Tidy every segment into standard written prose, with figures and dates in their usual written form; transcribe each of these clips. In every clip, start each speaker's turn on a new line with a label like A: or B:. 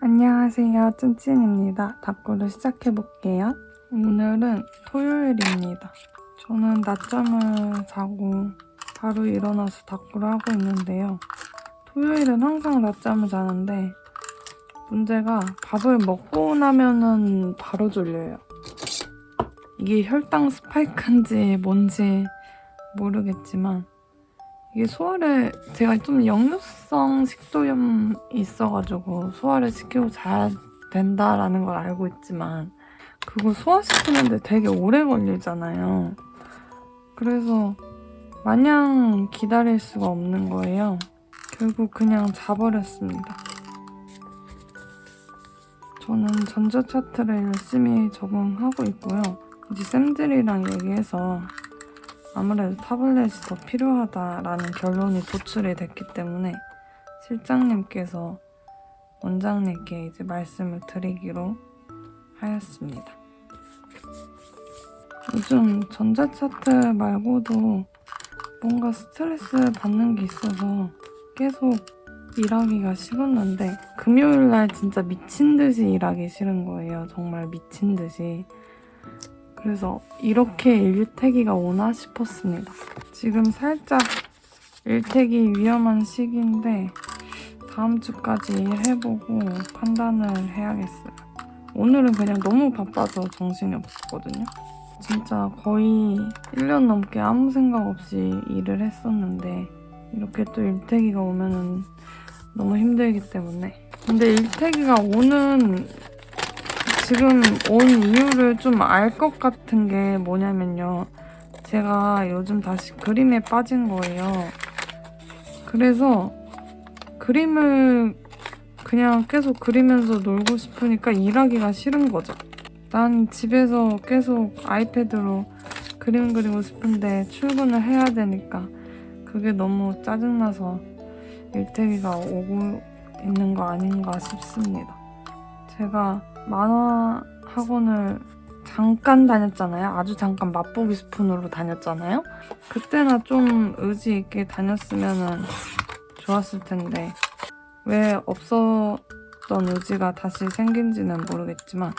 A: 안녕하세요, 찐찐입니다. 답구를 시작해볼게요. 오늘은 토요일입니다. 저는 낮잠을 자고 바로 일어나서 답구를 하고 있는데요. 토요일은 항상 낮잠을 자는데 문제가 밥을 먹고 나면은 바로 졸려요. 이게 혈당 스파이크인지 뭔지 모르겠지만 이게 소화를 제가 좀 역류성 식도염 있어가지고 소화를 시키고 자야 된다라는 걸 알고 있지만 그거 소화시키는데 되게 오래 걸리잖아요. 그래서 마냥 기다릴 수가 없는 거예요. 결국 그냥 자버렸습니다. 저는 전자차트를 열심히 적응하고 있고요. 이제 쌤들이랑 얘기해서 아무래도 타블렛이 더 필요하다라는 결론이 도출이 됐기 때문에 실장님께서 원장님께 이제 말씀을 드리기로 하였습니다. 요즘 전자차트 말고도 뭔가 스트레스 받는 게 있어서 계속 일하기가 싫었는데 금요일날 진짜 미친 듯이 일하기 싫은 거예요. 정말 미친 듯이. 그래서 이렇게 일태기가 오나 싶었습니다. 지금 살짝 일태기 위험한 시기인데 다음 주까지 일해보고 판단을 해야겠어요. 오늘은 그냥 너무 바빠서 정신이 없었거든요. 진짜 거의 1년 넘게 아무 생각 없이 일을 했었는데 이렇게 또 일태기가 오면은 너무 힘들기 때문에. 근데 일태기가 오는 지금 온 이유를 좀 알 것 같은 게 뭐냐면요. 제가 요즘 다시 그림에 빠진 거예요. 그래서 그림을 그냥 계속 그리면서 놀고 싶으니까 일하기가 싫은 거죠. 난 집에서 계속 아이패드로 그림 그리고 싶은데 출근을 해야 되니까 그게 너무 짜증나서 일태기가 오고 있는 거 아닌가 싶습니다. 제가 만화 학원을 잠깐 다녔잖아요. 아주 잠깐 맛보기 스푼으로 다녔잖아요. 그때나 좀 의지 있게 다녔으면 좋았을 텐데 왜 없었던 의지가 다시 생긴지는 모르겠지만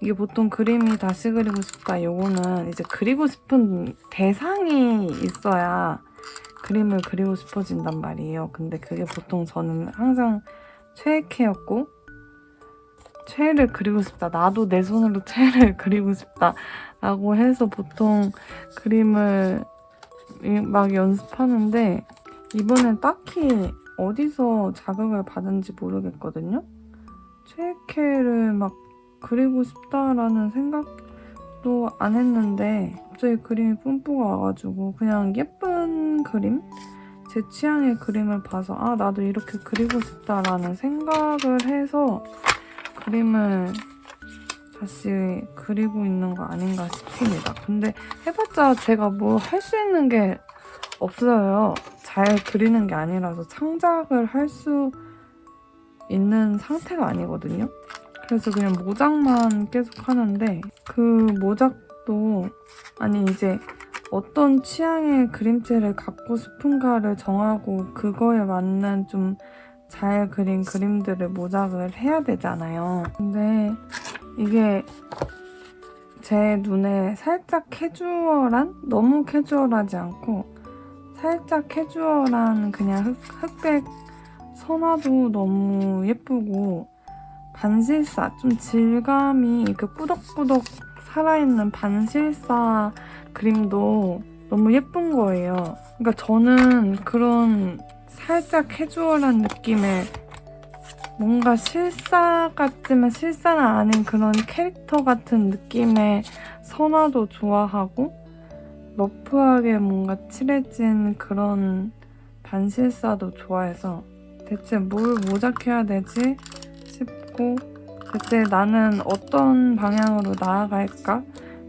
A: 이게 보통 그림이 다시 그리고 싶다 요거는 이제 그리고 싶은 대상이 있어야 그림을 그리고 싶어진단 말이에요. 근데 그게 보통 저는 항상 최애캐였고 최애를 그리고 싶다. 나도 내 손으로 최애를 그리고 싶다. 라고 해서 보통 그림을 막 연습하는데 이번엔 딱히 어디서 자극을 받은지 모르겠거든요. 최애캐를 막 그리고 싶다라는 생각도 안 했는데 갑자기 그림이 뿜뿌가 와가지고 그냥 예쁜 그림? 제 취향의 그림을 봐서 아 나도 이렇게 그리고 싶다라는 생각을 해서 그림을 다시 그리고 있는 거 아닌가 싶습니다. 근데 해봤자 제가 뭐 할 수 있는 게 없어요. 잘 그리는 게 아니라서 창작을 할 수 있는 상태가 아니거든요. 그래서 그냥 모작만 계속 하는데 그 모작도 아니 이제 어떤 취향의 그림체를 갖고 싶은가를 정하고 그거에 맞는 좀 잘 그린 그림들을 모작을 해야 되잖아요. 근데 이게 제 눈에 살짝 캐주얼한? 너무 캐주얼하지 않고 살짝 캐주얼한 그냥 흑백 선화도 너무 예쁘고 반실사, 좀 질감이 이렇게 꾸덕꾸덕 살아있는 반실사 그림도 너무 예쁜 거예요. 그러니까 저는 그런 살짝 캐주얼한 느낌의 뭔가 실사 같지만 실사는 아닌 그런 캐릭터 같은 느낌의 선화도 좋아하고 러프하게 뭔가 칠해진 그런 반실사도 좋아해서 대체 뭘 모작해야 되지 싶고 그때 나는 어떤 방향으로 나아갈까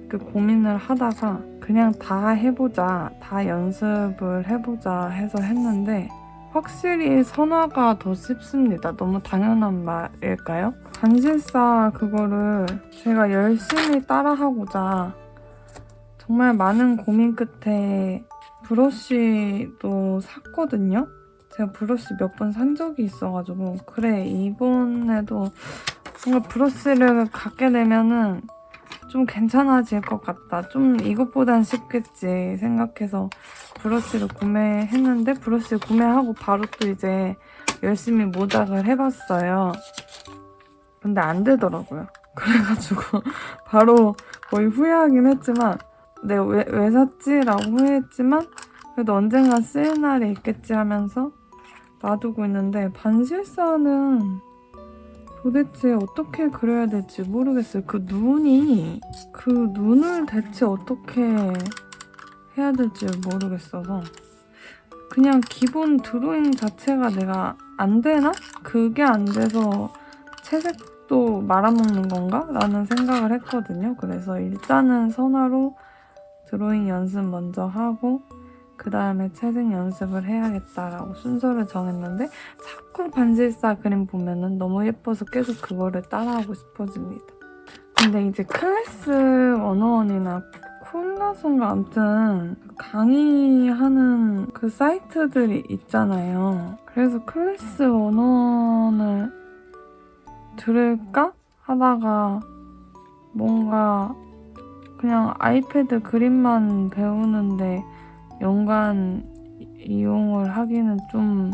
A: 그 고민을 하다가 그냥 다 해보자, 다 연습을 해보자 해서 했는데 확실히 선화가 더 쉽습니다. 너무 당연한 말일까요? 반실사 그거를 제가 열심히 따라하고자 정말 많은 고민 끝에 브러쉬도 샀거든요. 제가 브러쉬 몇 번 산 적이 있어가지고 그래 이번에도 뭔가 브러쉬를 갖게 되면은 좀 괜찮아질 것 같다. 좀 이것보단 쉽겠지 생각해서 브러쉬를 구매했는데 브러쉬 구매하고 바로 또 이제 열심히 모작을 해봤어요. 근데 안 되더라고요. 그래가지고 바로 거의 후회하긴 했지만 내가 왜 샀지? 라고 후회했지만 그래도 언젠가 쓰일 날이 있겠지 하면서 놔두고 있는데 반실사는 도대체 어떻게 그려야 될지 모르겠어요. 그 눈을 대체 어떻게 해야 될지 모르겠어서 그냥 기본 드로잉 자체가 내가 안 되나? 그게 안 돼서 채색도 말아먹는 건가? 라는 생각을 했거든요. 그래서 일단은 선화로 드로잉 연습 먼저 하고 그 다음에 채색 연습을 해야겠다라고 순서를 정했는데 자꾸 반질사 그림 보면은 너무 예뻐서 계속 그거를 따라하고 싶어집니다. 근데 이제 클래스 101이나 콜라손가 아무튼 강의하는 그 사이트들이 있잖아요. 그래서 클래스 101을 들을까 하다가 뭔가 그냥 아이패드 그림만 배우는데 연간 이용을 하기는 좀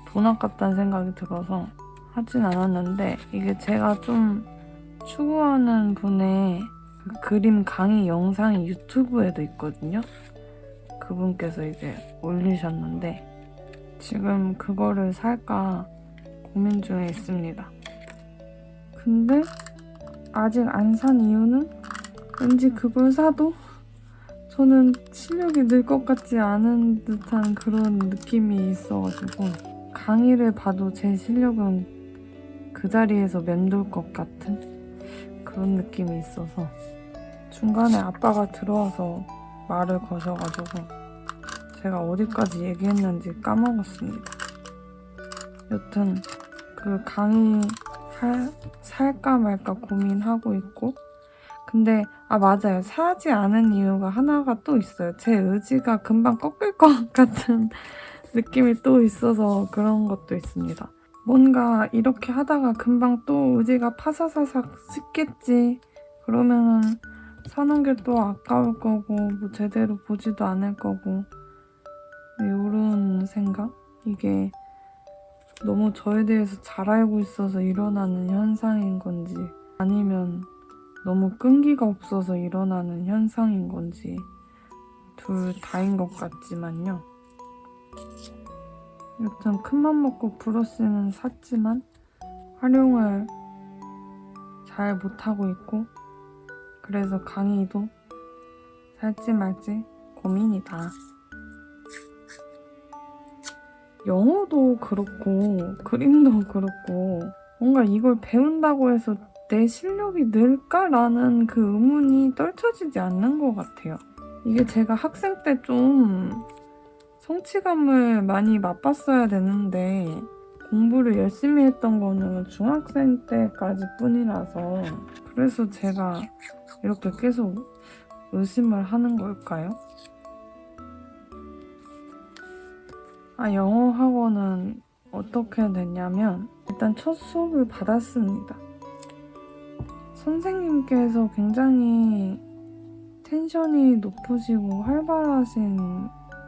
A: 돈 아깝다는 생각이 들어서 하진 않았는데 이게 제가 좀 추구하는 분의 그 그림 강의 영상이 유튜브에도 있거든요. 그분께서 이제 올리셨는데 지금 그거를 살까 고민 중에 있습니다. 근데 아직 안 산 이유는 왠지 그걸 사도 저는 실력이 늘 것 같지 않은 듯한 그런 느낌이 있어가지고 강의를 봐도 제 실력은 그 자리에서 맴돌 것 같은 그런 느낌이 있어서 중간에 아빠가 들어와서 말을 거셔가지고 제가 어디까지 얘기했는지 까먹었습니다. 여튼 그 강의 살까 말까 고민하고 있고 근데 맞아요. 사지 않은 이유가 하나가 또 있어요. 제 의지가 금방 꺾일 것 같은 느낌이 또 있어서 그런 것도 있습니다. 뭔가 이렇게 하다가 금방 또 의지가 파사사삭 식겠지. 그러면은 사는 게 또 아까울 거고 뭐 제대로 보지도 않을 거고 이런 생각? 이게 너무 저에 대해서 잘 알고 있어서 일어나는 현상인 건지 아니면 너무 끈기가 없어서 일어나는 현상인 건지 둘 다인 것 같지만요. 여튼 큰맘 먹고 브러쉬는 샀지만 활용을 잘 못하고 있고 그래서 강의도 살지 말지 고민이다. 영어도 그렇고 그림도 그렇고 뭔가 이걸 배운다고 해서 내 실력이 늘까라는 그 의문이 떨쳐지지 않는 것 같아요. 이게 제가 학생 때 좀 성취감을 많이 맛봤어야 되는데 공부를 열심히 했던 거는 중학생 때까지 뿐이라서 그래서 제가 이렇게 계속 의심을 하는 걸까요? 영어 학원은 어떻게 됐냐면 일단 첫 수업을 받았습니다. 선생님께서 굉장히 텐션이 높으시고 활발하신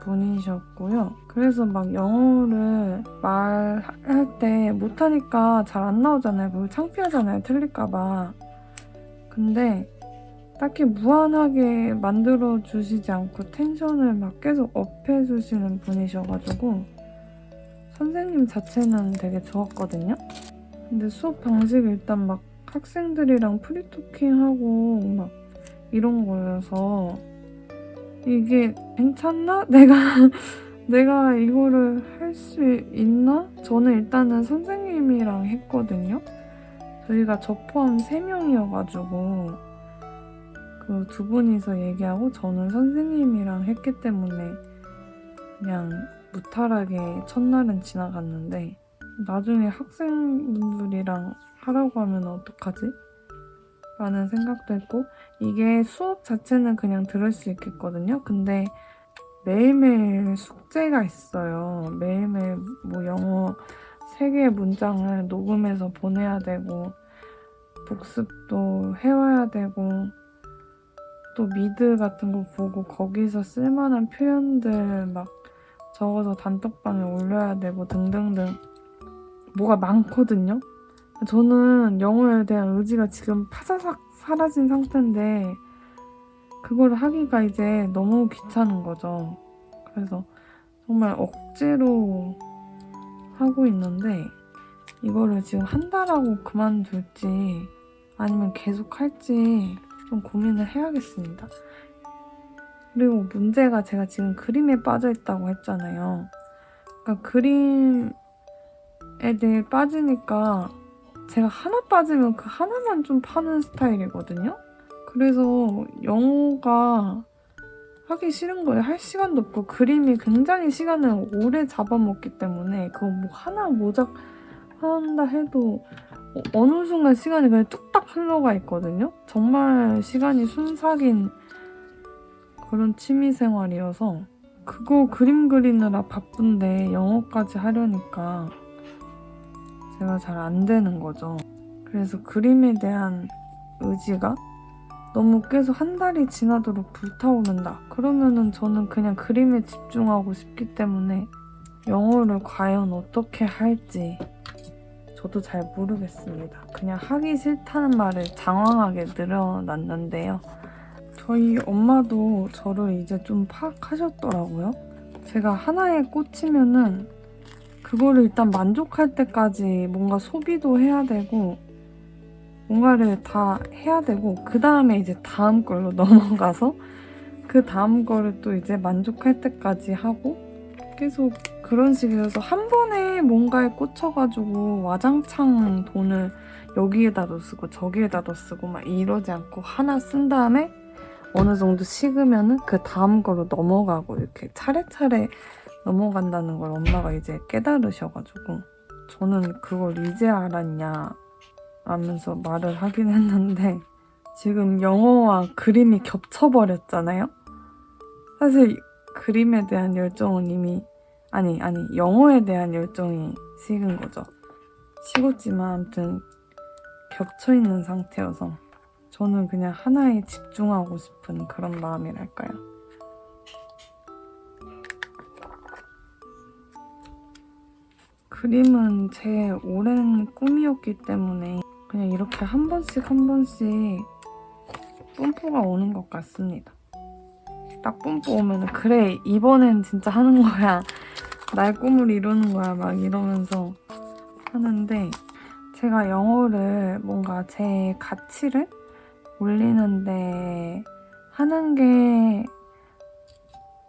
A: 분이셨고요. 그래서 막 영어를 말할 때 못하니까 잘 안 나오잖아요. 그리고 창피하잖아요. 틀릴까봐. 근데 딱히 무한하게 만들어주시지 않고 텐션을 막 계속 업해주시는 분이셔가지고 선생님 자체는 되게 좋았거든요. 근데 수업 방식이 일단 막 학생들이랑 프리토킹하고 막 이런 거여서 이게 괜찮나? 내가 이거를 할 수 있나? 저는 일단은 선생님이랑 했거든요. 저희가 저 포함 3명이어가지고 그 두 분이서 얘기하고 저는 선생님이랑 했기 때문에 그냥 무탈하게 첫날은 지나갔는데 나중에 학생분들이랑 하라고 하면 어떡하지? 라는 생각도 했고 이게 수업 자체는 그냥 들을 수 있겠거든요. 근데 매일매일 숙제가 있어요. 매일매일 뭐 영어 3개의 문장을 녹음해서 보내야 되고 복습도 해와야 되고 또 미드 같은 거 보고 거기서 쓸만한 표현들 막 적어서 단톡방에 올려야 되고 등등등 뭐가 많거든요. 저는 영어에 대한 의지가 지금 파사삭 사라진 상태인데 그걸 하기가 이제 너무 귀찮은 거죠. 그래서 정말 억지로 하고 있는데 이거를 지금 한 달하고 그만둘지 아니면 계속 할지 좀 고민을 해야겠습니다. 그리고 문제가 제가 지금 그림에 빠져 있다고 했잖아요. 그러니까 그림에 대해 빠지니까 제가 하나 빠지면 그 하나만 좀 파는 스타일이거든요. 그래서 영어가 하기 싫은 거예요. 할 시간도 없고 그림이 굉장히 시간을 오래 잡아먹기 때문에 그거 뭐 하나 모작 한다 해도 어느 순간 시간이 그냥 뚝딱 흘러가 있거든요. 정말 시간이 순삭인 그런 취미생활이어서 그거 그림 그리느라 바쁜데 영어까지 하려니까 제가 잘 안 되는 거죠. 그래서 그림에 대한 의지가 너무 계속 한 달이 지나도록 불타오른다. 그러면은 저는 그냥 그림에 집중하고 싶기 때문에 영어를 과연 어떻게 할지 저도 잘 모르겠습니다. 그냥 하기 싫다는 말을 장황하게 늘어놨는데요. 저희 엄마도 저를 이제 좀 파악하셨더라고요. 제가 하나에 꽂히면은 그거를 일단 만족할 때까지 뭔가 소비도 해야 되고 뭔가를 다 해야 되고 그 다음에 이제 다음 걸로 넘어가서 그 다음 거를 또 이제 만족할 때까지 하고 계속 그런 식이어서 한 번에 뭔가에 꽂혀가지고 와장창 돈을 여기에다도 쓰고 저기에다도 쓰고 막 이러지 않고 하나 쓴 다음에 어느 정도 식으면은 그 다음 거로 넘어가고 이렇게 차례차례 넘어간다는 걸 엄마가 이제 깨달으셔가지고 저는 그걸 이제 알았냐 라면서 말을 하긴 했는데 지금 영어와 그림이 겹쳐버렸잖아요. 사실 그림에 대한 열정은 이미 아니 영어에 대한 열정이 식은 거죠. 식었지만 아무튼 겹쳐있는 상태여서 저는 그냥 하나에 집중하고 싶은 그런 마음이랄까요. 그림은 제 오랜 꿈이었기 때문에 그냥 이렇게 한 번씩 뿜뿌가 오는 것 같습니다. 딱 뿜뿌 오면 그래 이번엔 진짜 하는 거야. 날 꿈을 이루는 거야 막 이러면서 하는데 제가 영어를 뭔가 제 가치를 올리는데 하는 게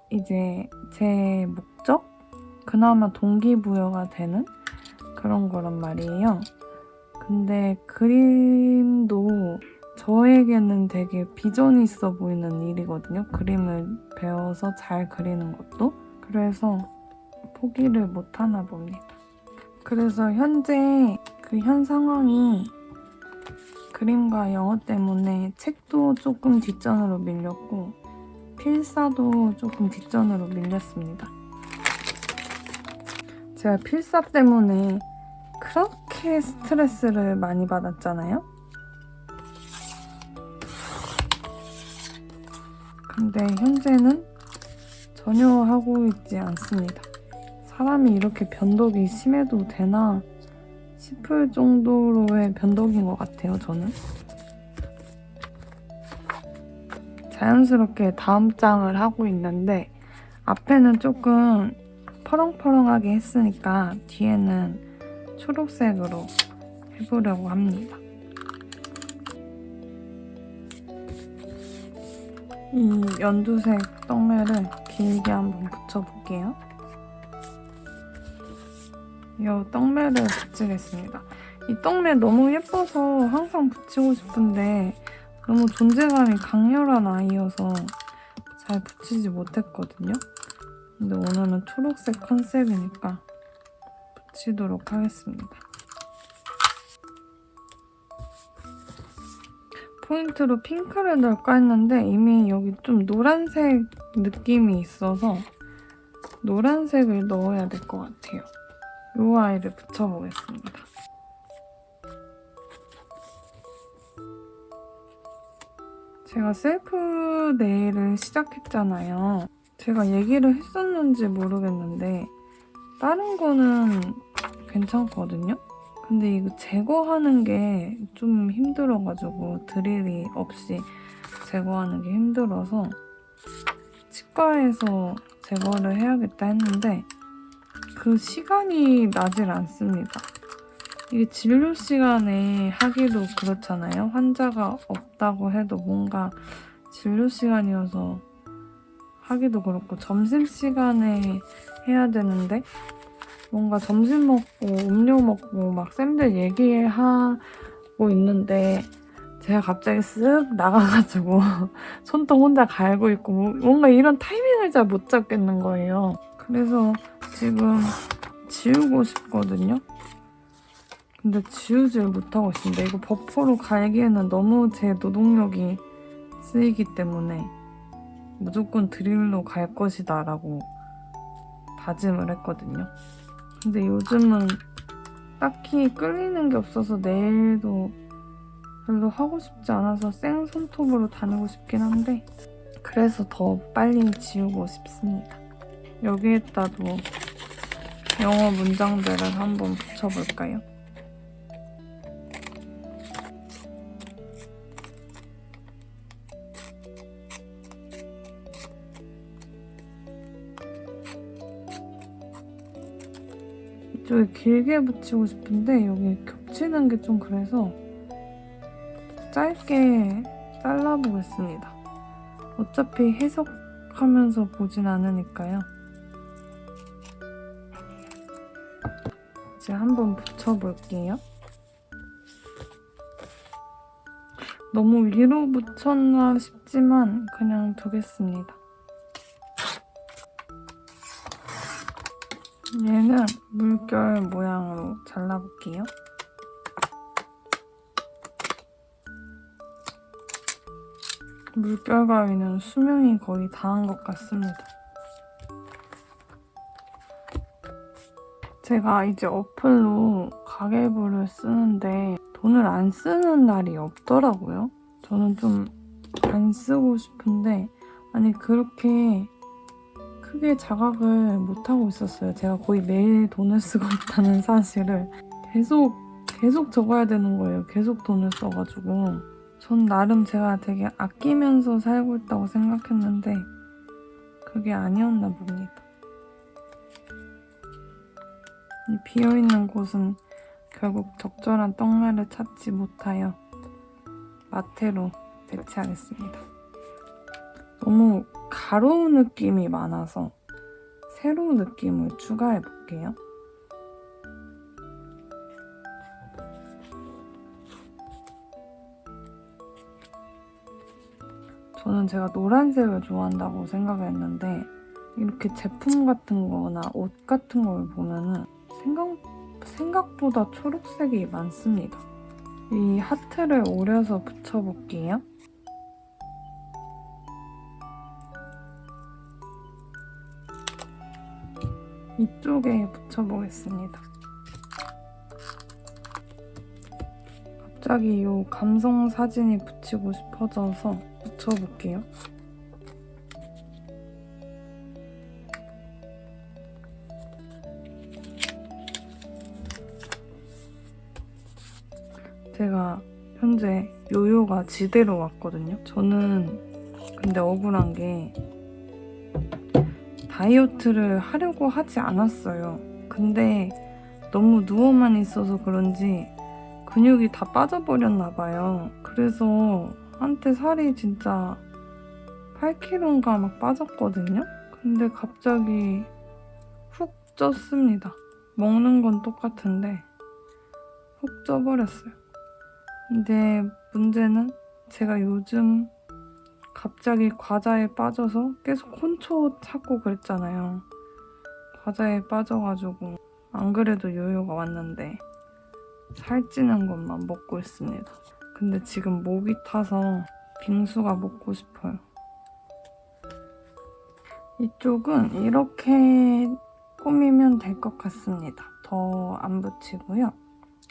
A: 이제 제 목적? 그나마 동기부여가 되는 그런 거란 말이에요. 근데 그림도 저에게는 되게 비전이 있어 보이는 일이거든요. 그림을 배워서 잘 그리는 것도. 그래서 포기를 못 하나 봅니다. 그래서 현재 그 현 상황이 그림과 영어 때문에 책도 조금 뒷전으로 밀렸고 필사도 조금 뒷전으로 밀렸습니다. 제가 필사 때문에 그렇게 스트레스를 많이 받았잖아요. 근데 현재는 전혀 하고 있지 않습니다. 사람이 이렇게 변덕이 심해도 되나 싶을 정도로의 변덕인 것 같아요, 저는. 자연스럽게 다음 장을 하고 있는데 앞에는 조금 퍼렁퍼렁하게 했으니까 뒤에는 초록색으로 해보려고 합니다. 이 연두색 떡매를 길게 한번 붙여볼게요. 이 떡매를 붙이겠습니다. 이 떡매 너무 예뻐서 항상 붙이고 싶은데 너무 존재감이 강렬한 아이여서 잘 붙이지 못했거든요. 근데 오늘은 초록색 컨셉이니까 붙이도록 하겠습니다. 포인트로 핑크를 넣을까 했는데 이미 여기 좀 노란색 느낌이 있어서 노란색을 넣어야 될 것 같아요. 이 아이를 붙여보겠습니다. 제가 셀프 네일을 시작했잖아요. 제가 얘기를 했었는지 모르겠는데 다른 거는 괜찮거든요? 근데 이거 제거하는 게 좀 힘들어가지고 드릴이 없이 제거하는 게 힘들어서 치과에서 제거를 해야겠다 했는데 그 시간이 나질 않습니다. 이게 진료 시간에 하기도 그렇잖아요. 환자가 없다고 해도 뭔가 진료 시간이어서 하기도 그렇고 점심시간에 해야 되는데 뭔가 점심 먹고 음료 먹고 막 쌤들 얘기하고 있는데 제가 갑자기 쓱 나가가지고 손톱 혼자 갈고 있고 뭔가 이런 타이밍을 잘 못 잡겠는 거예요. 그래서 지금 지우고 싶거든요. 근데 지우지를 못하고 있습니다. 이거 버퍼로 갈기에는 너무 제 노동력이 쓰이기 때문에 무조건 드릴로 갈 것이다 라고 다짐을 했거든요. 근데 요즘은 딱히 끌리는 게 없어서 네일도 별로 하고 싶지 않아서 생손톱으로 다니고 싶긴 한데 그래서 더 빨리 지우고 싶습니다. 여기에다도 영어 문장들을 한번 붙여볼까요? 이쪽에 길게 붙이고 싶은데 여기 겹치는 게 좀 그래서 짧게 잘라보겠습니다. 어차피 해석하면서 보진 않으니까요. 이제 한번 붙여볼게요. 너무 위로 붙였나 싶지만 그냥 두겠습니다. 얘는 물결 모양으로 잘라볼게요. 물결 가위는 수명이 거의 다한 것 같습니다. 제가 이제 어플로 가계부를 쓰는데 돈을 안 쓰는 날이 없더라고요. 저는 좀 안 쓰고 싶은데 아니 그렇게 크게 자각을 못하고 있었어요. 제가 거의 매일 돈을 쓰고 있다는 사실을 계속 적어야 되는 거예요. 계속 돈을 써가지고 전 나름 제가 되게 아끼면서 살고 있다고 생각했는데 그게 아니었나 봅니다. 이 비어있는 곳은 결국 적절한 떡날을 찾지 못하여 마테로 대체하겠습니다. 너무 가로 느낌이 많아서 세로 느낌을 추가해 볼게요. 저는 제가 노란색을 좋아한다고 생각을 했는데 이렇게 제품 같은 거나 옷 같은 걸 보면은 생각보다 초록색이 많습니다. 이 하트를 오려서 붙여볼게요. 이쪽에 붙여보겠습니다. 갑자기 이 감성 사진이 붙이고 싶어져서 붙여볼게요. 제가 현재 요요가 지대로 왔거든요. 저는 근데 억울한 게 다이어트를 하려고 하지 않았어요. 근데 너무 누워만 있어서 그런지 근육이 다 빠져버렸나 봐요. 그래서 한때 살이 진짜 8kg인가 막 빠졌거든요. 근데 갑자기 훅 쪘습니다. 먹는 건 똑같은데 훅 쪄버렸어요. 근데 문제는 제가 요즘 갑자기 과자에 빠져서 계속 콘초 찾고 그랬잖아요. 과자에 빠져가지고 안 그래도 요요가 왔는데 살찌는 것만 먹고 있습니다. 근데 지금 목이 타서 빙수가 먹고 싶어요. 이쪽은 이렇게 꾸미면 될 것 같습니다. 더 안 붙이고요.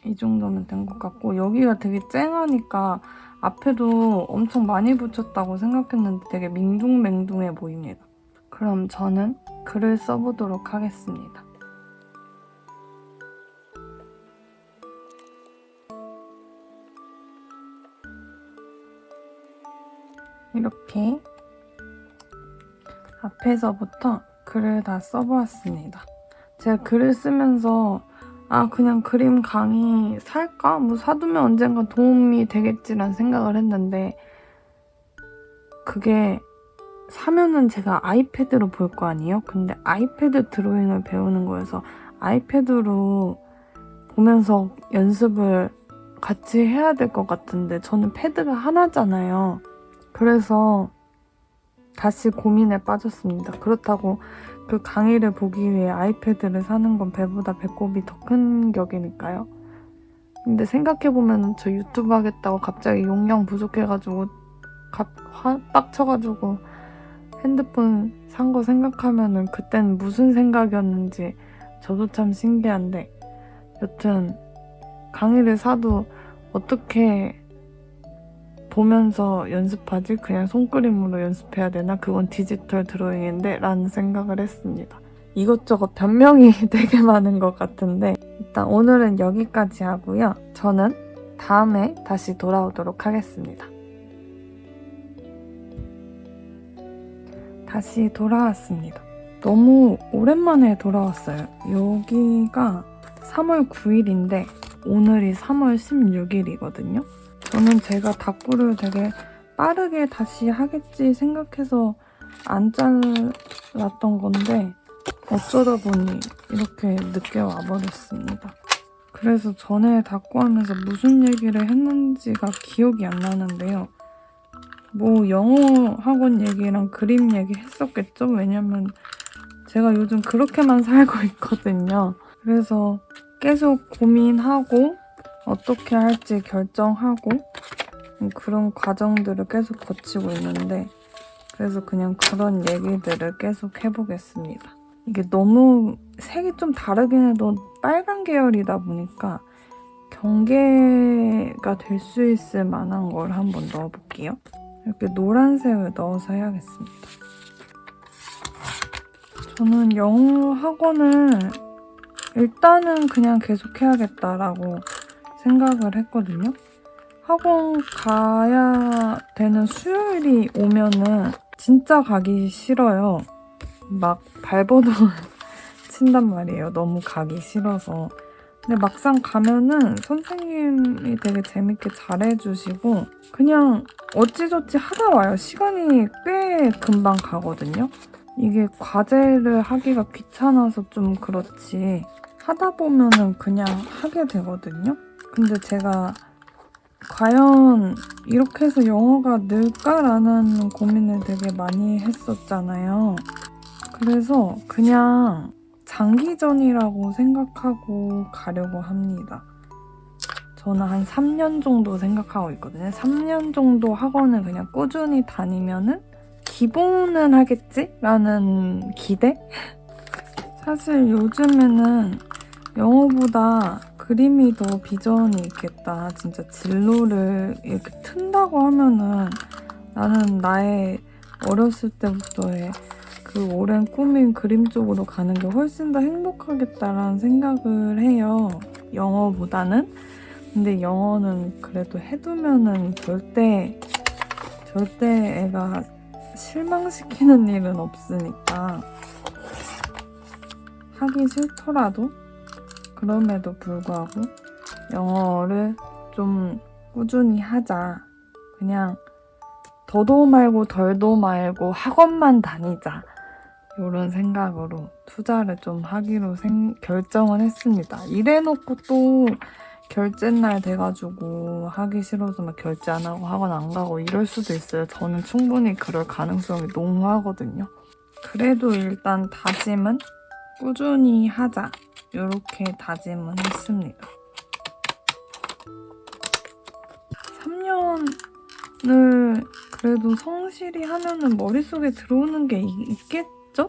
A: 이 정도면 된 것 같고 여기가 되게 쨍하니까 앞에도 엄청 많이 붙였다고 생각했는데 되게 밍둥맹둥해 보입니다. 그럼 저는 글을 써보도록 하겠습니다. 이렇게 앞에서부터 글을 다 써보았습니다. 제가 글을 쓰면서 그냥 그림 강의 살까? 뭐 사두면 언젠가 도움이 되겠지라는 생각을 했는데 그게 사면은 제가 아이패드로 볼 거 아니에요? 근데 아이패드 드로잉을 배우는 거여서 아이패드로 보면서 연습을 같이 해야 될 것 같은데 저는 패드가 하나잖아요. 그래서 다시 고민에 빠졌습니다. 그렇다고 그 강의를 보기 위해 아이패드를 사는 건 배보다 배꼽이 더 큰 격이니까요. 근데 생각해보면 저 유튜브 하겠다고 갑자기 용량 부족해가지고 빡쳐가지고 핸드폰 산 거 생각하면은 그땐 무슨 생각이었는지 저도 참 신기한데 여튼 강의를 사도 어떻게 보면서 연습하지? 그냥 손그림으로 연습해야 되나? 그건 디지털 드로잉인데? 라는 생각을 했습니다. 이것저것 변명이 되게 많은 것 같은데 일단 오늘은 여기까지 하고요. 저는 다음에 다시 돌아오도록 하겠습니다. 다시 돌아왔습니다. 너무 오랜만에 돌아왔어요. 여기가 3월 9일인데 오늘이 3월 16일이거든요. 저는 제가 다꾸를 되게 빠르게 다시 하겠지 생각해서 안 잘랐던 건데 어쩌다 보니 이렇게 늦게 와버렸습니다. 그래서 전에 다꾸하면서 무슨 얘기를 했는지가 기억이 안 나는데요. 뭐 영어 학원 얘기랑 그림 얘기 했었겠죠? 왜냐면 제가 요즘 그렇게만 살고 있거든요. 그래서 계속 고민하고 어떻게 할지 결정하고 그런 과정들을 계속 거치고 있는데 그래서 그냥 그런 얘기들을 계속 해보겠습니다. 이게 너무 색이 좀 다르긴 해도 빨간 계열이다 보니까 경계가 될 수 있을 만한 걸 한번 넣어볼게요. 이렇게 노란색을 넣어서 해야겠습니다. 저는 영어 학원을 일단은 그냥 계속 해야겠다라고 생각을 했거든요. 학원 가야 되는 수요일이 오면은 진짜 가기 싫어요. 막 발버둥 친단 말이에요. 너무 가기 싫어서. 근데 막상 가면은 선생님이 되게 재밌게 잘해주시고 그냥 어찌저찌 하다 와요. 시간이 꽤 금방 가거든요. 이게 과제를 하기가 귀찮아서 좀 그렇지 하다 보면은 그냥 하게 되거든요. 근데 제가 과연 이렇게 해서 영어가 늘까라는 고민을 되게 많이 했었잖아요. 그래서 그냥 장기전이라고 생각하고 가려고 합니다. 저는 한 3년 정도 생각하고 있거든요. 3년 정도 학원을 그냥 꾸준히 다니면은 기본은 하겠지? 라는 기대? 사실 요즘에는 영어보다 그림이 더 비전이 있겠다. 진짜 진로를 이렇게 튼다고 하면은 나는 나의 어렸을 때부터의 그 오랜 꿈인 그림 쪽으로 가는 게 훨씬 더 행복하겠다라는 생각을 해요. 영어보다는. 근데 영어는 그래도 해두면은 절대 애가 실망시키는 일은 없으니까 하기 싫더라도 그럼에도 불구하고 영어를 좀 꾸준히 하자. 그냥 더도 말고 덜도 말고 학원만 다니자. 이런 생각으로 투자를 좀 하기로 결정을 했습니다. 이래놓고 또 결제날 돼가지고 하기 싫어서 막 결제 안 하고 학원 안 가고 이럴 수도 있어요. 저는 충분히 그럴 가능성이 농후하거든요. 그래도 일단 다짐은 꾸준히 하자. 이렇게 다짐은 했습니다. 3년을 그래도 성실히 하면은 머릿속에 들어오는 게 있겠죠? 되겠죠?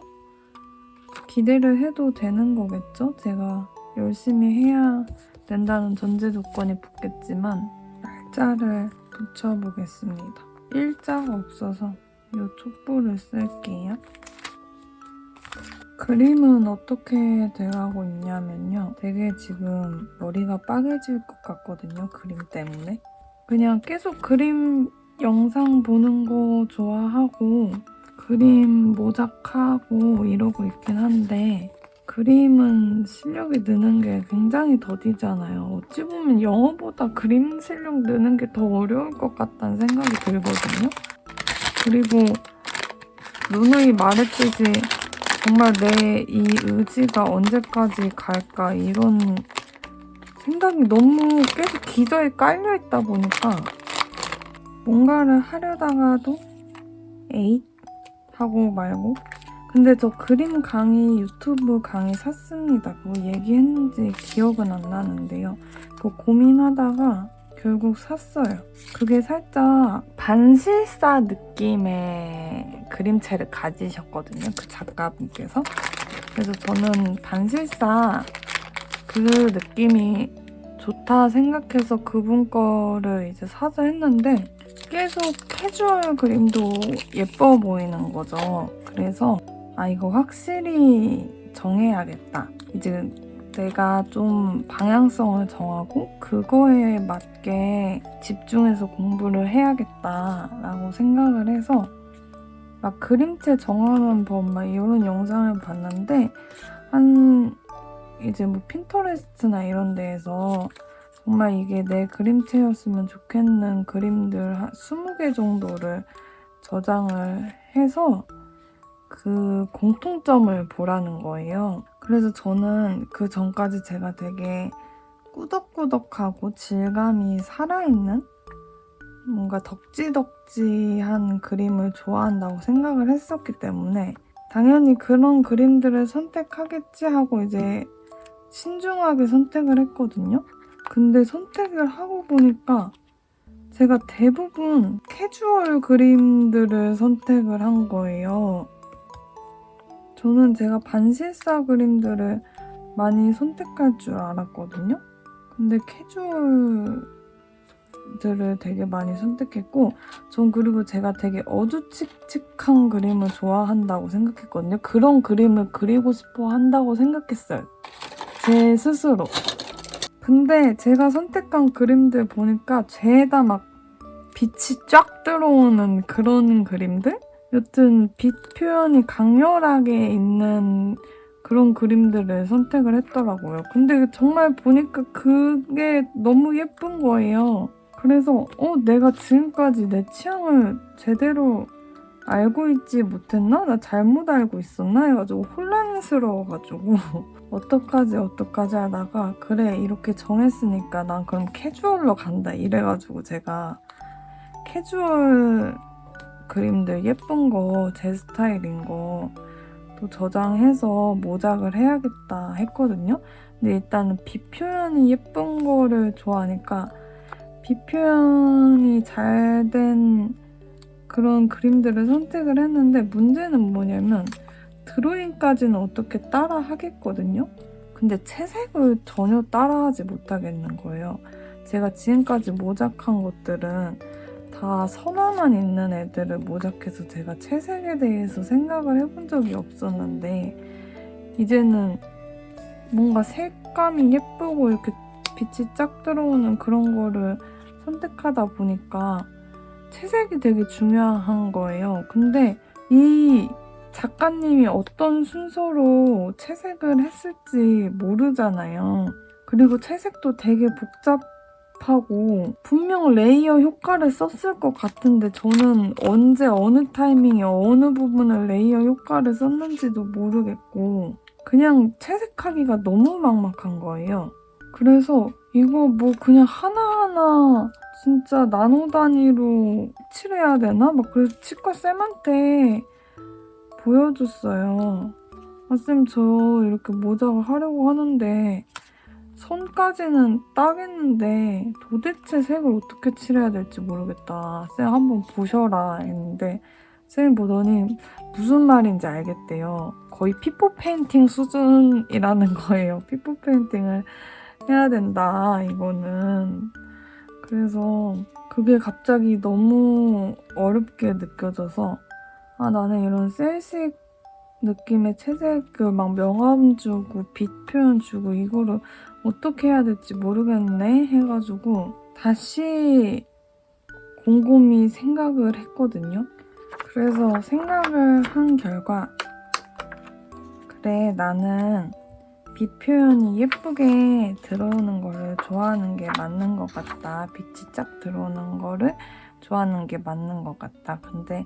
A: 기대를 해도 되는 거겠죠? 제가 열심히 해야 된다는 전제 조건이 붙겠지만 날짜를 붙여보겠습니다. 일자가 없어서 이 촛불을 쓸게요. 그림은 어떻게 돼가고 있냐면요. 되게 지금 머리가 빠개질 것 같거든요. 그림 때문에. 그냥 계속 그림 영상 보는 거 좋아하고 그림 모작하고 이러고 있긴 한데 그림은 실력이 느는 게 굉장히 더디잖아요. 어찌 보면 영어보다 그림 실력 느는 게 더 어려울 것 같다는 생각이 들거든요. 그리고 누누이 말했듯이 정말 내 이 의지가 언제까지 갈까 이런 생각이 너무 계속 기저에 깔려있다 보니까 뭔가를 하려다가도 에잇 하고 말고. 근데 저 그림 강의 유튜브 강의 샀습니다. 그거 얘기했는지 기억은 안 나는데요. 그거 고민하다가 결국 샀어요. 그게 살짝 반실사 느낌의 그림체를 가지셨거든요. 그 작가분께서. 그래서 저는 반실사 그 느낌이 좋다 생각해서 그분 거를 이제 사자 했는데 계속 캐주얼 그림도 예뻐 보이는 거죠. 그래서 이거 확실히 정해야겠다. 이제 내가 좀 방향성을 정하고 그거에 맞게 집중해서 공부를 해야겠다라고 생각을 해서 막 그림체 정하는 법 막 이런 영상을 봤는데 이제 뭐 핀터레스트나 이런 데에서 정말 이게 내 그림체였으면 좋겠는 그림들 한 20개 정도를 저장을 해서 그 공통점을 보라는 거예요. 그래서 저는 그 전까지 제가 되게 꾸덕꾸덕하고 질감이 살아있는 뭔가 덕지덕지한 그림을 좋아한다고 생각을 했었기 때문에 당연히 그런 그림들을 선택하겠지 하고 이제 신중하게 선택을 했거든요. 근데 선택을 하고 보니까 제가 대부분 캐주얼 그림들을 선택을 한 거예요. 저는 제가 반실사 그림들을 많이 선택할 줄 알았거든요. 근데 캐주얼들을 되게 많이 선택했고 전 그리고 제가 되게 어두칙칙한 그림을 좋아한다고 생각했거든요. 그런 그림을 그리고 싶어 한다고 생각했어요. 제 스스로. 근데 제가 선택한 그림들 보니까 죄다 막 빛이 쫙 들어오는 그런 그림들? 여튼 빛 표현이 강렬하게 있는 그런 그림들을 선택을 했더라고요. 근데 정말 보니까 그게 너무 예쁜 거예요. 그래서 내가 지금까지 내 취향을 제대로 알고 있지 못했나? 나 잘못 알고 있었나? 해가지고 혼란스러워가지고 어떡하지 하다가 그래 이렇게 정했으니까 난 그럼 캐주얼로 간다 이래가지고 제가 캐주얼 그림들 예쁜 거 제 스타일인 거 또 저장해서 모작을 해야겠다 했거든요. 근데 일단은 빛 표현이 예쁜 거를 좋아하니까 빛 표현이 잘 된 그런 그림들을 선택을 했는데 문제는 뭐냐면 드로잉까지는 어떻게 따라 하겠거든요. 근데 채색을 전혀 따라하지 못하겠는 거예요. 제가 지금까지 모작한 것들은 다 선화만 있는 애들을 모작해서 제가 채색에 대해서 생각을 해본 적이 없었는데 이제는 뭔가 색감이 예쁘고 이렇게 빛이 쫙 들어오는 그런 거를 선택하다 보니까 채색이 되게 중요한 거예요. 근데 이 작가님이 어떤 순서로 채색을 했을지 모르잖아요. 그리고 채색도 되게 복잡하고 분명 레이어 효과를 썼을 것 같은데 저는 언제 어느 타이밍에 어느 부분을 레이어 효과를 썼는지도 모르겠고 그냥 채색하기가 너무 막막한 거예요. 그래서 이거 뭐 그냥 하나하나 진짜 나노 단위로 칠해야 되나? 막 그래서 치과 쌤한테 보여줬어요. 쌤 저 이렇게 모작을 하려고 하는데 선까지는 따겠는데 도대체 색을 어떻게 칠해야 될지 모르겠다. 쌤 한번 보셔라 했는데 쌤이 보더니 무슨 말인지 알겠대요. 거의 피포 페인팅 수준이라는 거예요. 피포 페인팅을 해야 된다, 이거는. 그래서 그게 갑자기 너무 어렵게 느껴져서 나는 이런 셀식 느낌의 채색을 막 명암 주고 빛 표현 주고 이거를 어떻게 해야 될지 모르겠네 해가지고 다시 곰곰이 생각을 했거든요. 그래서 생각을 한 결과 그래, 나는 빛 표현이 예쁘게 들어오는 거를 좋아하는 게 맞는 것 같다. 빛이 쫙 들어오는 거를 좋아하는 게 맞는 것 같다. 근데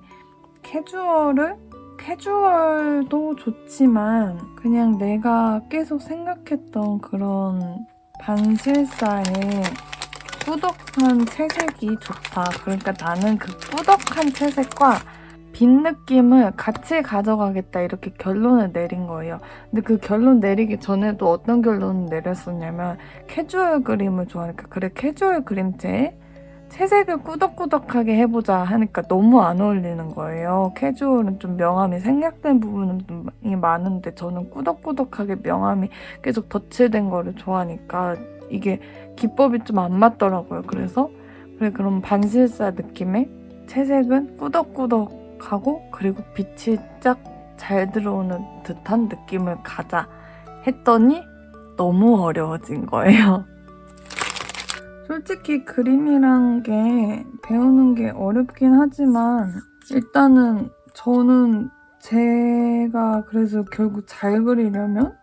A: 캐주얼도 좋지만 그냥 내가 계속 생각했던 그런 반실사의 꾸덕한 채색이 좋다. 그러니까 나는 그 꾸덕한 채색과 빛 느낌을 같이 가져가겠다 이렇게 결론을 내린 거예요. 근데 그 결론 내리기 전에도 어떤 결론을 내렸었냐면 캐주얼 그림을 좋아하니까 그래 캐주얼 그림체 채색을 꾸덕꾸덕하게 해보자 하니까 너무 안 어울리는 거예요. 캐주얼은 좀 명암이 생략된 부분이 많은데 저는 꾸덕꾸덕하게 명암이 계속 덧칠된 거를 좋아하니까 이게 기법이 좀 안 맞더라고요. 그래서 그래 그럼 반실사 느낌의 채색은 꾸덕꾸덕하고 그리고 빛이 쫙 잘 들어오는 듯한 느낌을 가자 했더니 너무 어려워진 거예요. 솔직히 그림이란 게 배우는 게 어렵긴 하지만 일단은 저는 제가 그래서 결국 잘 그리려면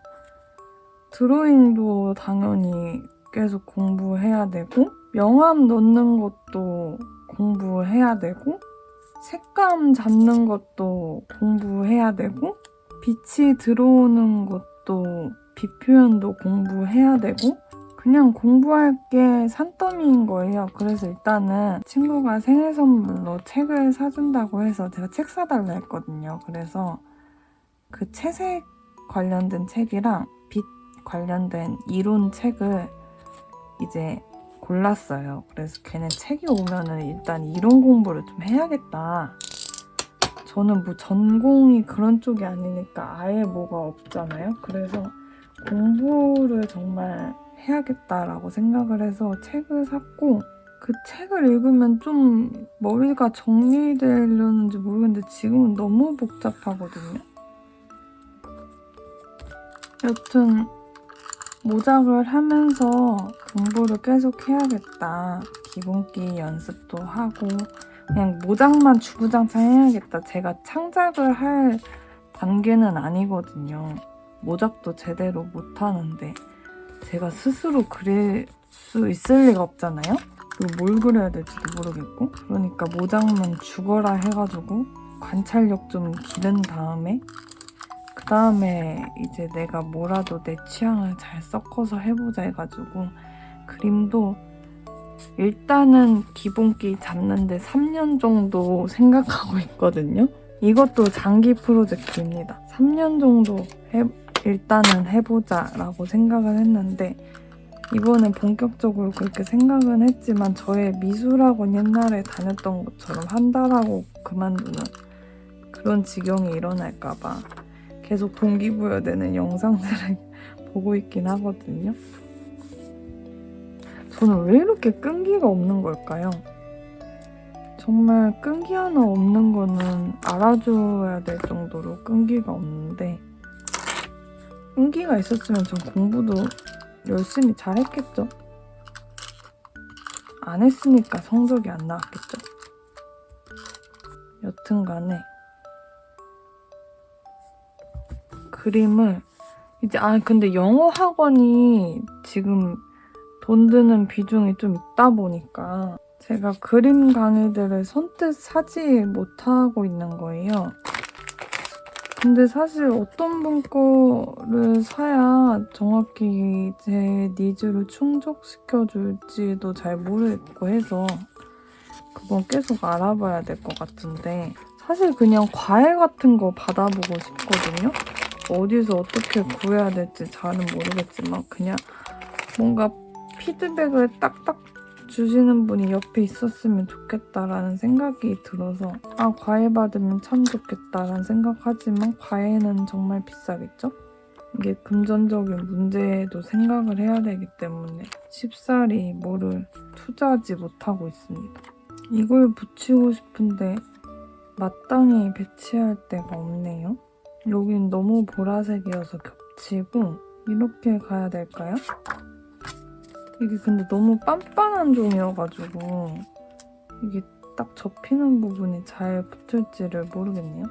A: 드로잉도 당연히 계속 공부해야 되고 명암 넣는 것도 공부해야 되고 색감 잡는 것도 공부해야 되고 빛이 들어오는 것도 빛 표현도 공부해야 되고 그냥 공부할 게 산더미인 거예요. 그래서 일단은 친구가 생일 선물로 책을 사준다고 해서 제가 책 사달라 했거든요. 그래서 그 채색 관련된 책이랑 빛 관련된 이론 책을 이제 골랐어요. 그래서 걔네 책이 오면은 일단 이론 공부를 좀 해야겠다. 저는 뭐 전공이 그런 쪽이 아니니까 아예 뭐가 없잖아요. 그래서 공부를 정말 해야겠다라고 생각을 해서 책을 샀고 그 책을 읽으면 좀 머리가 정리되려는지 모르겠는데 지금은 너무 복잡하거든요. 여튼 모작을 하면서 공부를 계속 해야겠다. 기본기 연습도 하고 그냥 모작만 주구장창 해야겠다. 제가 창작을 할 단계는 아니거든요. 모작도 제대로 못하는데 제가 스스로 그릴 수 있을 리가 없잖아요? 그리고 뭘 그려야 될지도 모르겠고 그러니까 모작만 죽어라 해가지고 관찰력 좀 기른 다음에 그 다음에 이제 내가 뭐라도 내 취향을 잘 섞어서 해보자 해가지고 그림도 일단은 기본기 잡는데 3년 정도 생각하고 있거든요. 이것도 장기 프로젝트입니다. 3년 정도 일단은 해보자 라고 생각을 했는데 이번엔 본격적으로 그렇게 생각은 했지만 저의 미술학원 옛날에 다녔던 것처럼 한 달하고 그만두는 그런 지경이 일어날까봐 계속 동기부여되는 영상들을 보고 있긴 하거든요. 저는 왜 이렇게 끈기가 없는 걸까요? 정말 끈기 하나 없는 거는 알아줘야 될 정도로 끈기가 없는데 끈기가 있었으면 전 공부도 열심히 잘했겠죠? 안 했으니까 성적이 안 나왔겠죠? 여튼간에 그림을 이제 근데 영어 학원이 지금 돈 드는 비중이 좀 있다 보니까 제가 그림 강의들을 선뜻 사지 못하고 있는 거예요. 근데 사실 어떤 분 거를 사야 정확히 제 니즈를 충족시켜줄지도 잘 모르겠고 해서 그건 계속 알아봐야 될 것 같은데 사실 그냥 과외 같은 거 받아보고 싶거든요. 어디서 어떻게 구해야 될지 잘은 모르겠지만 그냥 뭔가 피드백을 딱딱 주시는 분이 옆에 있었으면 좋겠다라는 생각이 들어서 과외 받으면 참 좋겠다라는 생각하지만 과외는 정말 비싸겠죠? 이게 금전적인 문제도 생각을 해야 되기 때문에 쉽사리 뭐를 투자하지 못하고 있습니다. 이걸 붙이고 싶은데 마땅히 배치할 데가 없네요. 여긴 너무 보라색이어서 겹치고 이렇게 가야 될까요? 이게 근데 너무 빤빤한 종이어가지고 이게 딱 접히는 부분이 잘 붙을지를 모르겠네요.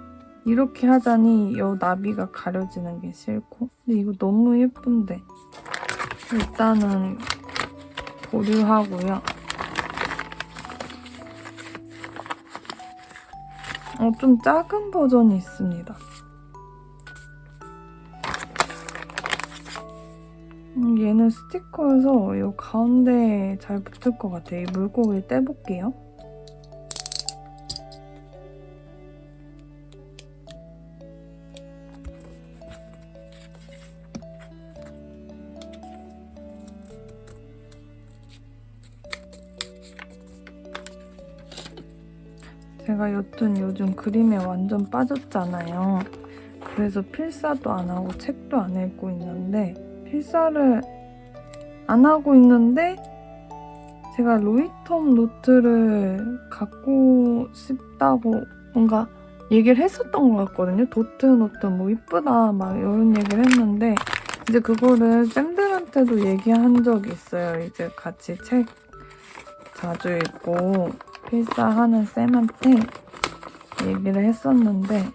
A: 이렇게 하자니 이 나비가 가려지는 게 싫고 근데 이거 너무 예쁜데 일단은 보류하고요. 좀 작은 버전이 있습니다. 얘는 스티커여서 이 가운데에 잘 붙을 것 같아요. 이 물고기를 떼볼게요. 제가 여튼 요즘 그림에 완전 빠졌잖아요. 그래서 필사도 안 하고 책도 안 읽고 있는데 필사를 안 하고 있는데 제가 로이톰 노트를 갖고 싶다고 뭔가 얘기를 했었던 것 같거든요. 도트 노트 뭐 이쁘다 막 이런 얘기를 했는데 이제 그거를 쌤들한테도 얘기한 적이 있어요. 이제 같이 책 자주 읽고 필사하는 쌤한테 얘기를 했었는데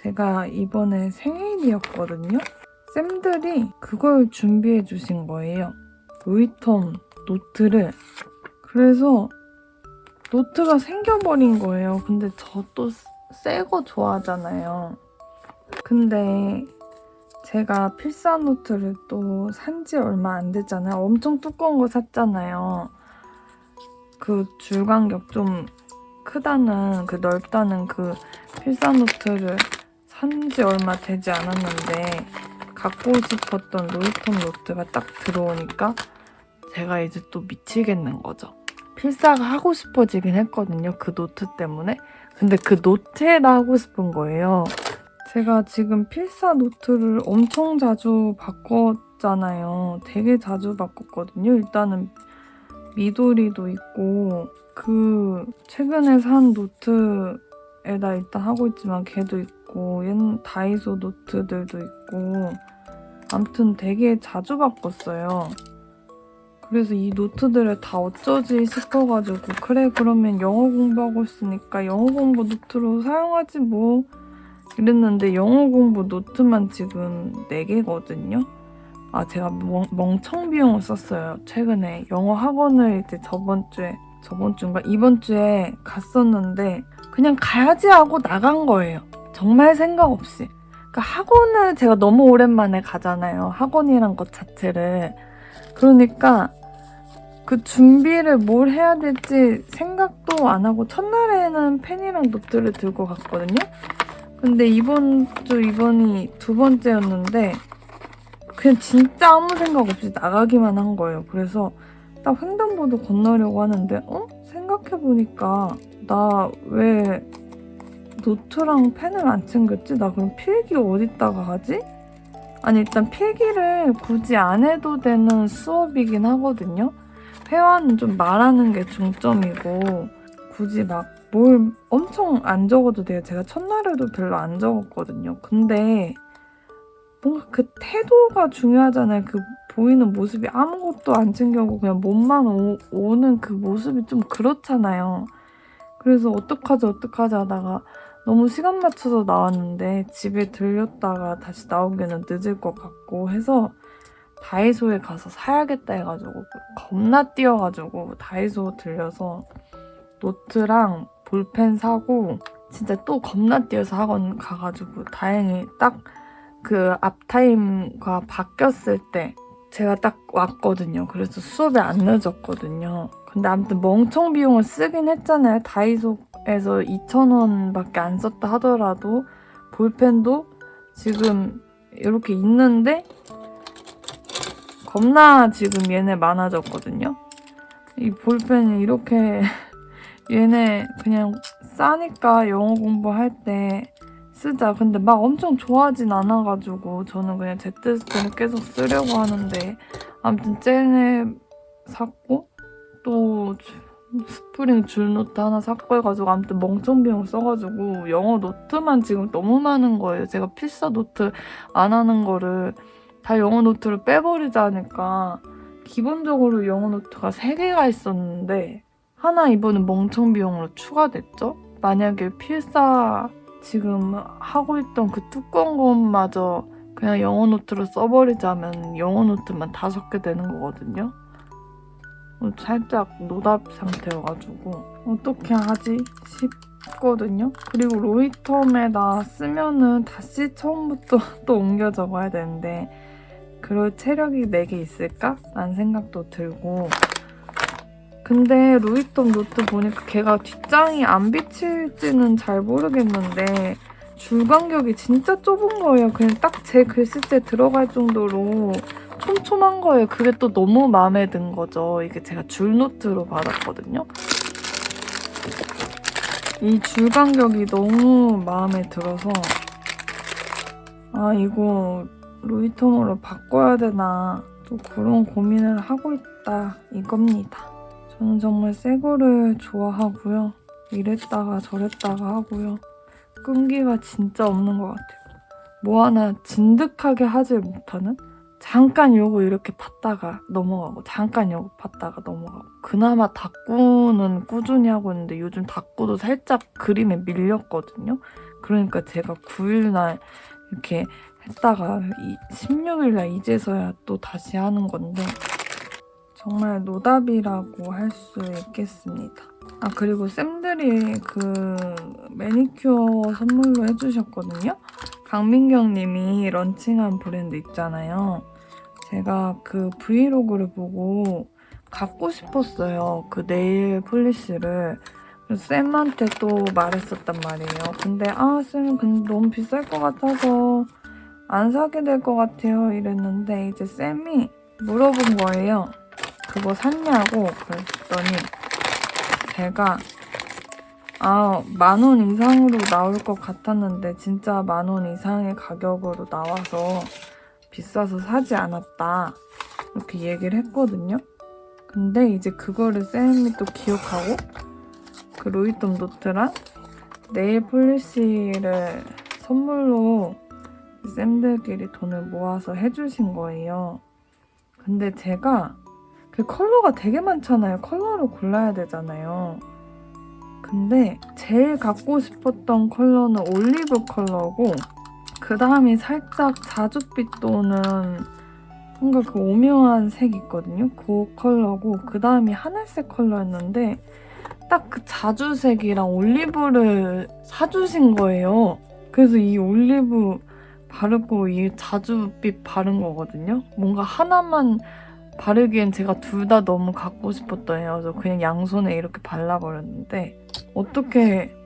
A: 제가 이번에 생일이었거든요. 쌤들이 그걸 준비해 주신 거예요. 로이톰 노트를. 그래서 노트가 생겨버린 거예요. 근데 저 또 새 거 좋아하잖아요. 근데 제가 필사 노트를 또 산 지 얼마 안 됐잖아요. 엄청 두꺼운 거 샀잖아요. 그 줄간격 좀 크다는 넓다는 그 필사 노트를 산 지 얼마 되지 않았는데 갖고 싶었던 로이톰 노트가 딱 들어오니까 제가 이제 또 미치겠는 거죠. 필사가 하고 싶어지긴 했거든요. 그 노트 때문에. 근데 그 노트에다 하고 싶은 거예요. 제가 지금 필사 노트를 엄청 자주 바꿨잖아요. 되게 자주 바꿨거든요. 일단은 미도리도 있고 그 최근에 산 노트에다 일단 하고 있지만 걔도 있고 옛 다이소 노트들도 있고 아무튼 되게 자주 바꿨어요. 그래서 이 노트들을 다 어쩌지 싶어가지고 그래 그러면 영어 공부하고 있으니까 영어 공부 노트로 사용하지 뭐 이랬는데 영어 공부 노트만 지금 4개거든요. 제가 멍청 비용을 썼어요. 최근에 영어 학원을 이제 저번 주인가 이번 주에 갔었는데 그냥 가야지 하고 나간 거예요. 정말 생각 없이. 그러니까 학원을 제가 너무 오랜만에 가잖아요. 학원이란 것 자체를. 그러니까 그 준비를 뭘 해야 될지 생각도 안 하고 첫날에는 펜이랑 노트를 들고 갔거든요. 근데 이번이 2번째였는데 그냥 진짜 아무 생각 없이 나가기만 한 거예요. 그래서 딱 횡단보도 건너려고 하는데 생각해보니까 나 왜 노트랑 펜을 안 챙겼지? 나 그럼 필기 어디다가 하지? 아니 일단 필기를 굳이 안 해도 되는 수업이긴 하거든요. 회화는 좀 말하는 게 중점이고 굳이 막 뭘 엄청 안 적어도 돼요. 제가 첫날에도 별로 안 적었거든요. 근데 뭔가 그 태도가 중요하잖아요. 그 보이는 모습이 아무것도 안 챙겨오고 그냥 몸만 오는 그 모습이 좀 그렇잖아요. 그래서 어떡하지 하다가 너무 시간 맞춰서 나왔는데 집에 들렸다가 다시 나오기는 늦을 것 같고 해서 다이소에 가서 사야겠다 해가지고 겁나 뛰어가지고 다이소 들려서 노트랑 볼펜 사고 진짜 또 겁나 뛰어서 학원 가가지고 다행히 딱 그 앞타임과 바뀌었을 때 제가 딱 왔거든요. 그래서 수업에 안 늦었거든요. 근데 아무튼 멍청 비용을 쓰긴 했잖아요. 다이소에서 2,000원밖에 안 썼다 하더라도 볼펜도 지금 이렇게 있는데 겁나 지금 얘네 많아졌거든요. 이 볼펜이 이렇게 얘네 그냥 싸니까 영어 공부할 때 쓰자. 근데 막 엄청 좋아하진 않아가지고 저는 그냥 제트스트를 계속 쓰려고 하는데 아무튼 쟤네 샀고 또 스프링 줄노트 하나 샀고 해가지고 아무튼 멍청 비용 써가지고 영어 노트만 지금 너무 많은 거예요. 제가 필사 노트 안 하는 거를 다 영어 노트를 빼버리자 하니까 기본적으로 영어 노트가 3개가 있었는데 하나 이번에 멍청 비용으로 추가됐죠? 만약에 필사 지금 하고 있던 그 두꺼운 것마저 그냥 영어 노트로 써버리자면 영어 노트만 5개 되는 거거든요. 살짝 노답 상태여가지고 어떻게 하지 싶거든요. 그리고 로이텀에다 쓰면은 다시 처음부터 또 옮겨 적어야 되는데 그럴 체력이 내게 있을까? 라는 생각도 들고 근데 로이텀 노트 보니까 걔가 뒷장이 안 비칠지는 잘 모르겠는데 줄 간격이 진짜 좁은 거예요. 그냥 딱 제 글씨체 들어갈 정도로 촘촘한 거예요. 그게 또 너무 마음에 든 거죠. 이게 제가 줄 노트로 받았거든요. 이 줄 간격이 너무 마음에 들어서 아 이거 로이텀으로 바꿔야 되나 또 그런 고민을 하고 있다 이겁니다. 저는 정말 새 거를 좋아하고요. 이랬다가 저랬다가 하고요. 끈기가 진짜 없는 것 같아요. 뭐 하나 진득하게 하질 못하는? 잠깐 요거 이렇게 봤다가 넘어가고 잠깐 요거 봤다가 넘어가고 그나마 닦고는 꾸준히 하고 있는데 요즘 닦고도 살짝 그림에 밀렸거든요. 그러니까 제가 9일날 이렇게 했다가 16일날 이제서야 또 다시 하는 건데 정말 노답이라고 할 수 있겠습니다. 아 그리고 쌤들이 그 매니큐어 선물로 해주셨거든요. 강민경님이 런칭한 브랜드 있잖아요. 제가 그 브이로그를 보고 갖고 싶었어요. 그 네일 폴리시를. 그래서 쌤한테 또 말했었단 말이에요. 근데 쌤은 근데 너무 비쌀 것 같아서 안 사게 될 것 같아요. 이랬는데 이제 쌤이 물어본 거예요. 그거 샀냐고 그랬더니 제가 10,000원 이상으로 나올 것 같았는데 진짜 10,000원 이상의 가격으로 나와서 비싸서 사지 않았다 이렇게 얘기를 했거든요. 근데 이제 그거를 쌤이 또 기억하고 그 로이텀 노트랑 네일 폴리시를 선물로 쌤들끼리 돈을 모아서 해주신 거예요. 근데 제가 그 컬러가 되게 많잖아요. 컬러를 골라야 되잖아요. 근데 제일 갖고 싶었던 컬러는 올리브 컬러고 그 다음이 살짝 자줏빛 도는 뭔가 그 오묘한 색 있거든요. 그 컬러고 그 다음이 하늘색 컬러였는데 딱 그 자주색이랑 올리브를 사주신 거예요. 그래서 이 올리브 바르고 이 자줏빛 바른 거거든요. 뭔가 하나만 바르기엔 제가 둘 다 너무 갖고 싶었더니 그래서 그냥 양손에 이렇게 발라버렸는데 어떻게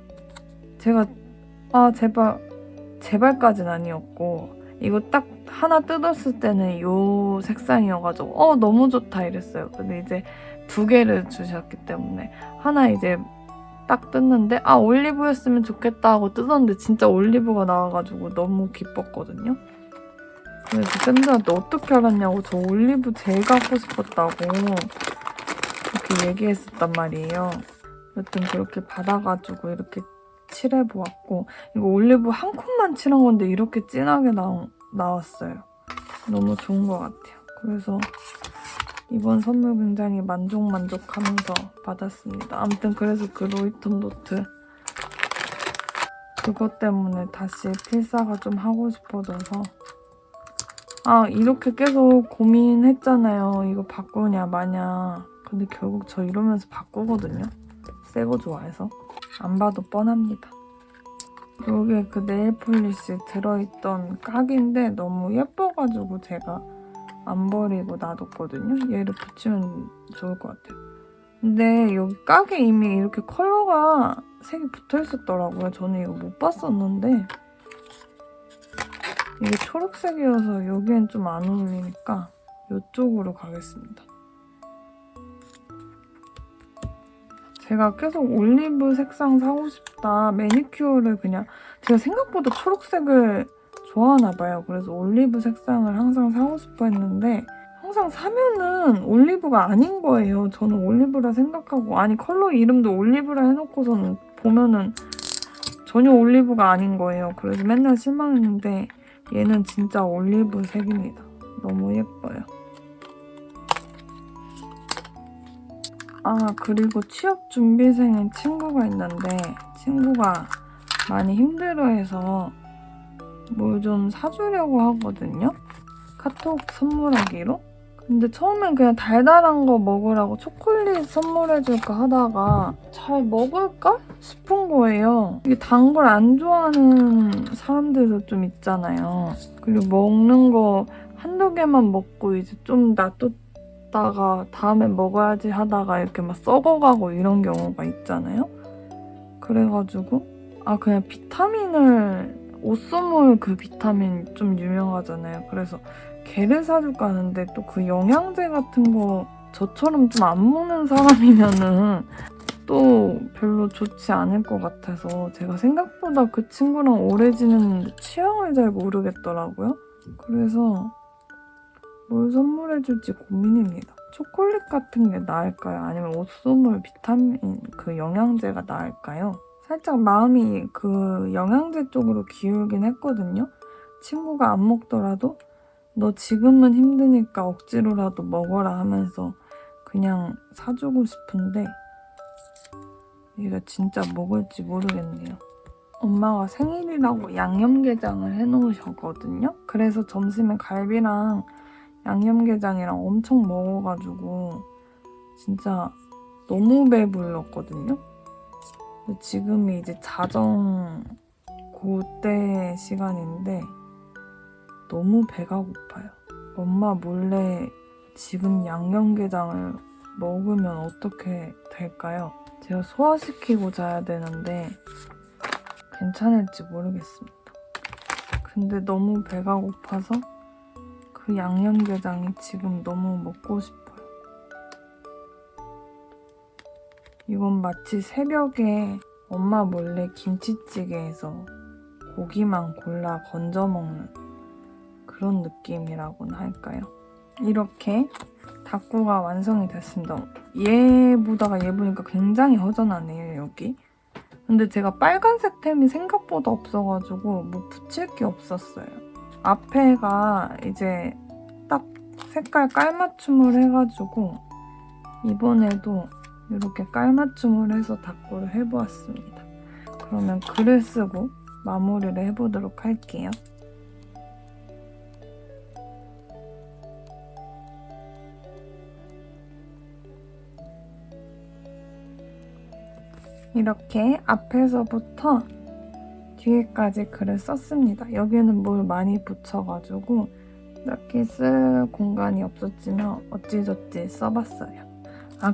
A: 제가 제발까진 아니었고 이거 딱 하나 뜯었을 때는 이 색상이어가지고 너무 좋다 이랬어요. 근데 이제 2개를 주셨기 때문에 하나 이제 딱 뜯는데 올리브였으면 좋겠다 하고 뜯었는데 진짜 올리브가 나와가지고 너무 기뻤거든요. 그래서 쌤들한테 어떻게 알았냐고 저 올리브 제일 갖고 싶었다고 그렇게 얘기했었단 말이에요. 여튼 그렇게 받아가지고 이렇게 칠해보았고 이거 올리브 한 컷만 칠한 건데 이렇게 진하게 나왔어요. 너무 좋은 것 같아요. 그래서 이번 선물 굉장히 만족하면서 받았습니다. 아무튼 그래서 그 로이텀 노트 그것 때문에 다시 필사가 좀 하고 싶어져서 이렇게 계속 고민했잖아요. 이거 바꾸냐 마냐. 근데 결국 저 이러면서 바꾸거든요. 새 거 좋아해서. 안 봐도 뻔합니다. 여기에 그 네일 폴리시 들어있던 깍인데 너무 예뻐가지고 제가 안 버리고 놔뒀거든요. 얘를 붙이면 좋을 것 같아요. 근데 여기 깍에 이미 이렇게 컬러가 색이 붙어있었더라고요. 저는 이거 못 봤었는데 이게 초록색이어서 여기엔 좀 안 어울리니까 이쪽으로 가겠습니다. 제가 계속 올리브 색상 사고 싶다. 매니큐어를 그냥 제가 생각보다 초록색을 좋아하나 봐요. 그래서 올리브 색상을 항상 사고 싶어 했는데 항상 사면은 올리브가 아닌 거예요. 저는 올리브라 생각하고 아니 컬러 이름도 올리브라 해놓고서는 보면은 전혀 올리브가 아닌 거예요. 그래서 맨날 실망했는데 얘는 진짜 올리브 색입니다. 너무 예뻐요. 아 그리고 취업 준비생인 친구가 있는데 친구가 많이 힘들어해서 뭘 좀 사주려고 하거든요. 카톡 선물하기로. 근데 처음엔 그냥 달달한 거 먹으라고 초콜릿 선물해줄까 하다가 잘 먹을까 싶은 거예요. 이게 단 걸 안 좋아하는 사람들도 좀 있잖아요. 그리고 먹는 거 한두 개만 먹고 이제 좀 놔뒀다가 다음에 먹어야지 하다가 이렇게 막 썩어가고 이런 경우가 있잖아요. 그래가지고 그냥 비타민을 오쏘몰 그 비타민 좀 유명하잖아요. 그래서 걔를 사줄까 하는데 또 그 영양제 같은 거 저처럼 좀 안 먹는 사람이면은 또 별로 좋지 않을 것 같아서 제가 생각보다 그 친구랑 오래 지냈는데 취향을 잘 모르겠더라고요. 그래서 뭘 선물해줄지 고민입니다. 초콜릿 같은 게 나을까요? 아니면 오쏘몰 비타민 그 영양제가 나을까요? 살짝 마음이 그 영양제 쪽으로 기울긴 했거든요. 친구가 안 먹더라도 너 지금은 힘드니까 억지로라도 먹어라 하면서 그냥 사주고 싶은데 얘가 진짜 먹을지 모르겠네요. 엄마가 생일이라고 양념게장을 해놓으셨거든요. 그래서 점심에 갈비랑 양념게장이랑 엄청 먹어가지고 진짜 너무 배불렀거든요. 근데 지금이 이제 자정 그때 시간인데 너무 배가 고파요. 엄마 몰래 지금 양념게장을 먹으면 어떻게 될까요? 제가 소화시키고 자야 되는데 괜찮을지 모르겠습니다. 근데 너무 배가 고파서 그 양념게장이 지금 너무 먹고 싶어요. 이건 마치 새벽에 엄마 몰래 김치찌개에서 고기만 골라 건져 먹는 그런 느낌이라고나 할까요? 이렇게 닭구가 완성이 됐습니다. 얘보다가 얘 보니까 굉장히 허전하네요, 여기. 근데 제가 빨간색 템이 생각보다 없어가지고 뭐 붙일 게 없었어요. 앞에가 이제 딱 색깔 깔맞춤을 해가지고 이번에도 이렇게 깔맞춤을 해서 닭구를 해보았습니다. 그러면 글을 쓰고 마무리를 해보도록 할게요. 이렇게 앞에서부터 뒤에까지 글을 썼습니다. 여기는 뭘 많이 붙여가지고 딱히 쓸 공간이 없었지만 어찌저찌 써봤어요.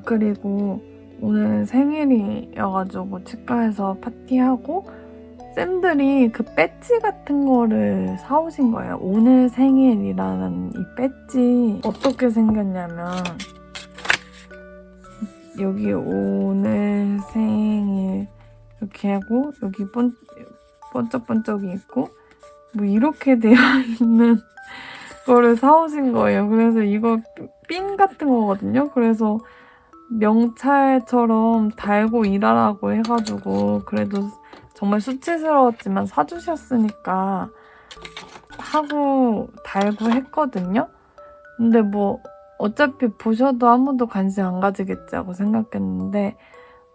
A: 그리고 오늘 생일이어가지고 치과에서 파티하고 쌤들이 그 배지 같은 거를 사오신 거예요. 오늘 생일이라는 이 배지 어떻게 생겼냐면 여기 오늘 생일 이렇게 하고 여기 번쩍번쩍이 있고 뭐 이렇게 되어 있는 거를 사오신 거예요. 그래서 이거 핀 같은 거거든요. 그래서 명찰처럼 달고 일하라고 해가지고 그래도 정말 수치스러웠지만 사주셨으니까 하고 달고 했거든요. 근데 뭐 어차피 보셔도 아무도 관심 안 가지겠지 하고 생각했는데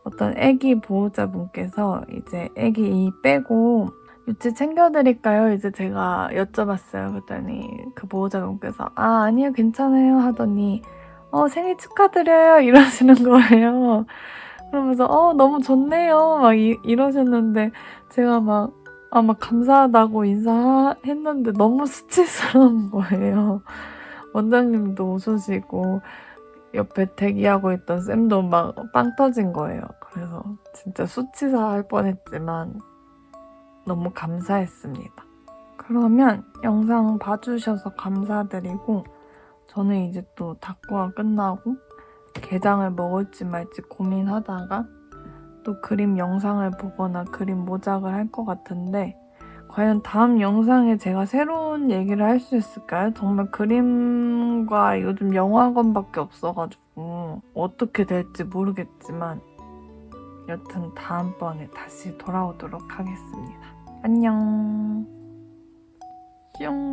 A: 어떤 애기 보호자분께서 이제 애기 이 빼고 유치 챙겨드릴까요? 이제 제가 여쭤봤어요. 그랬더니 그 보호자분께서 아니요 괜찮아요 하더니 생일 축하드려요 이러시는 거예요. 그러면서 너무 좋네요 막 이러셨는데 제가 막 감사하다고 인사했는데 너무 수치스러운 거예요. 원장님도 오셔시고 옆에 대기하고 있던 쌤도 막 빵 터진 거예요. 그래서 진짜 수치사 할 뻔했지만 너무 감사했습니다. 그러면 영상 봐주셔서 감사드리고 저는 이제 또 닭구가 끝나고 게장을 먹을지 말지 고민하다가 또 그림 영상을 보거나 그림 모작을 할 것 같은데 과연 다음 영상에 제가 새로운 얘기를 할 수 있을까요? 정말 그림과 요즘 영화관밖에 없어가지고 어떻게 될지 모르겠지만 여튼 다음번에 다시 돌아오도록 하겠습니다. 안녕. 뿅.